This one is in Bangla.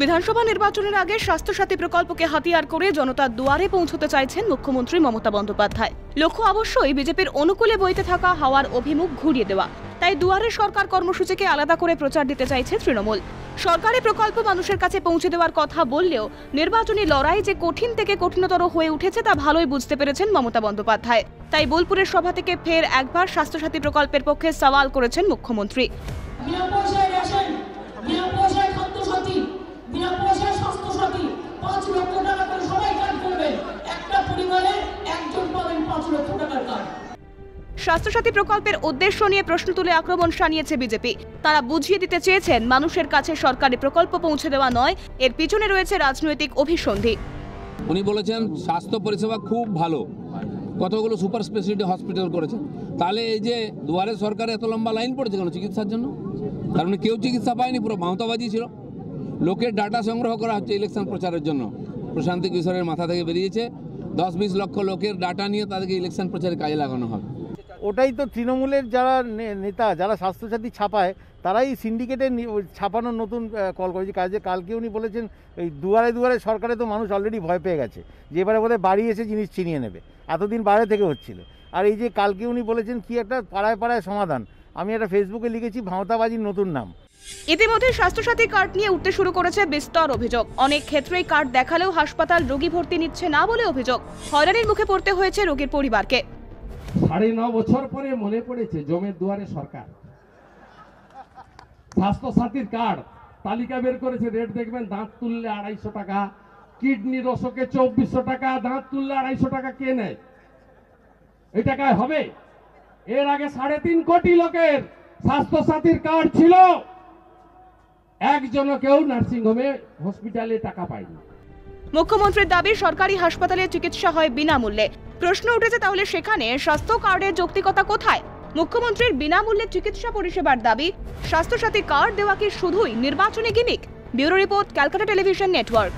বিধানসভা নির্বাচনের আগে স্বাস্থ্যসাথী প্রকল্পকে হাতিয়ার করে জনতার দুয়ারে পৌঁছতে চাইছেন মুখ্যমন্ত্রী মমতা বন্দ্যোপাধ্যায়। লক্ষ্য অবশ্যই বিজেপির অনুকূলে বইতে থাকা হাওয়ার অভিমুখ ঘুরিয়ে দেওয়া। তাই দুয়ারে সরকার কর্মসূচিকে আলাদা করে প্রচার দিতে চাইছে তৃণমূল। সরকারি প্রকল্প মানুষের কাছে পৌঁছে দেওয়ার কথা বললেও নির্বাচনী লড়াই যে কঠিন থেকে কঠিনতর হয়ে উঠেছে তা ভালোই বুঝতে পেরেছেন মমতা বন্দ্যোপাধ্যায়। তাই বোলপুরের সভা থেকে ফের একবার স্বাস্থ্যসাথী প্রকল্পের পক্ষে সওয়াল করেছেন মুখ্যমন্ত্রী। স্বাস্থ্যসাথী প্রকল্পের উদ্দেশ্য নিয়ে প্রশ্ন তুলে আক্রমণ শানিয়েছে বিজেপি। তারা বুঝিয়ে দিতে চেয়েছেন মানুষের কাছে সরকারি প্রকল্প পৌঁছে দেওয়া নয়, এর পিছনে রয়েছে রাজনৈতিক অভিসন্ধি। উনি বলেছেন স্বাস্থ্য পরিষেবা খুব ভালো, কতগুলো সুপার স্পেশালিটি হসপিটাল করেছেন। তাহলে এই যে দুয়ারে সরকারে এত লম্বা লাইন পড়েছে কেন চিকিৎসার জন্য? কারণ কেউ চিকিৎসা পায়নি, পুরো মাহতাবাজি ছিল। লোকের ডাটা সংগ্রহ করা হচ্ছে ইলেকশন প্রচারের জন্য। প্রশান্ত কিশোরের মাথা থেকে বেরিয়েছে 10-20 লক্ষ লোকের ডাটা নিয়ে তাদেরকে ইলেকশন প্রচারে কাজে লাগানো হবে। ওটাই তো তৃণমূলের যারা নেতা, যারা স্বাস্থ্যসাথী ছাপায়, তারাই সিন্ডিকেটে ছাপানোর নতুন কল করেছে। কালকে উনি বলেছেন এই দুয়ারে দুয়ারে সরকারে তো মানুষ অলরেডি ভয় পেয়ে গেছে যে এবারে বোধহয় বাড়ি এসে জিনিস ছিনিয়ে নেবে। এতদিন বাইরে থেকে হচ্ছিল। আর এই যে কালকে উনি বলেছেন কি একটা পাড়ায় পাড়ায় সমাধান, আমি একটা ফেসবুকে লিখেছি ভাঁওতাবাজির নতুন নাম। ইতিমধ্যে স্বাস্থ্যসাথী কার্ড নিয়ে উঠতে শুরু করেছে বিস্তর অভিযোগ। অনেক ক্ষেত্রেই কার্ড দেখালেও হাসপাতাল রোগী ভর্তি নিচ্ছে না বলে অভিযোগ। হয়রানির মুখে পড়তে হয়েছে রোগীর পরিবারকে। 9.5 বছর পরে মনে পড়েছে জমের দুয়ারে সরকার। স্বাস্থ্যসাথীর কার্ড তালিকা বের করেছে, রেট দেখবেন, দাঁত তুললে 250 টাকা, কিডনি রসকে 2400 টাকা, দাঁত তুললে 250 টাকা কে নেয়? এই টাকায় হবে? এর আগে 3.5 কোটি লোকের স্বাস্থ্যসাথীর কার্ড ছিল, একজনও কেউ নার্সিংহোমে হসপিটালে টাকা পায়নি। মুখ্যমন্ত্রীর দাবি সরকারি হাসপাতালে চিকিৎসা হয় বিনামূল্যে। প্রশ্ন উঠেছে তাহলে সেখানে স্বাস্থ্য কার্ডের যৌক্তিকতা কোথায়? মুখ্যমন্ত্রীর বিনামূল্যে চিকিৎসা পরিষেবার দাবি, স্বাস্থ্যসাথী কার্ড দেওয়া কি শুধুই নির্বাচনী gimmick? Bureau report, Calcutta television network.